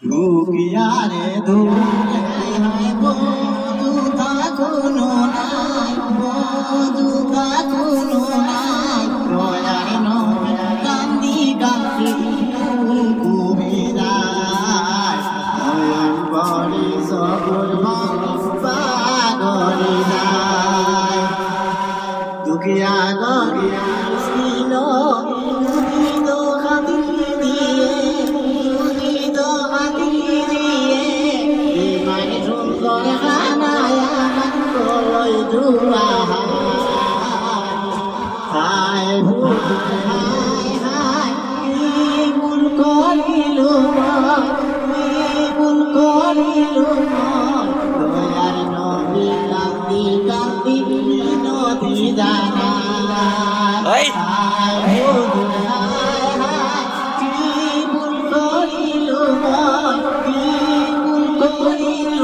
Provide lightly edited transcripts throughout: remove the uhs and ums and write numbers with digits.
দুঃখিয়ারে দুঃখায় গো দুঃখা কোনো নাই গো দুঃখা কোনো নাই রয়ার নয় কান্দি কান্দি ঘুমে যায় নয়ন করে সকল মানুষ পাগলে যায় দুঃখিয়া গরিয়া ছিল হায় হায় হায় বুল করিল বুল করিল দয়ার নদী কান্দি কান্দি নদী জানা হায় হায় বুল করিল বুল করিল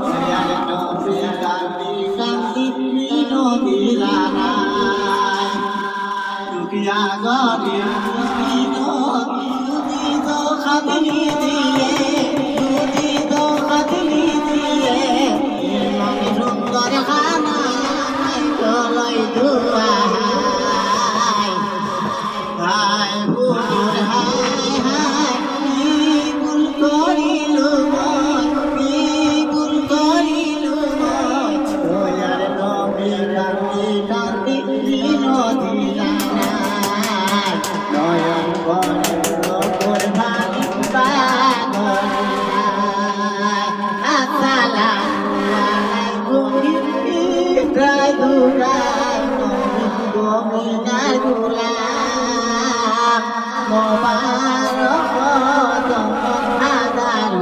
দয়ার নদী কান্দি কান্দি নদী জানা দুঃখিয়া গরে দুদিত খাতনি দিয়ে দুদিত খাতনি দিয়ে মনে সুন্দর খানা গলাই দুয়াই হায় বুকুর হায় হায় বুল করিল বুল করিল দয়ার নবী কান্দি কান্দি নদী নয়ন করে ভাবি আসসালামু আলাইকুম প্রায় দুরাই গোমিনার গুলাম মোবারক হাজার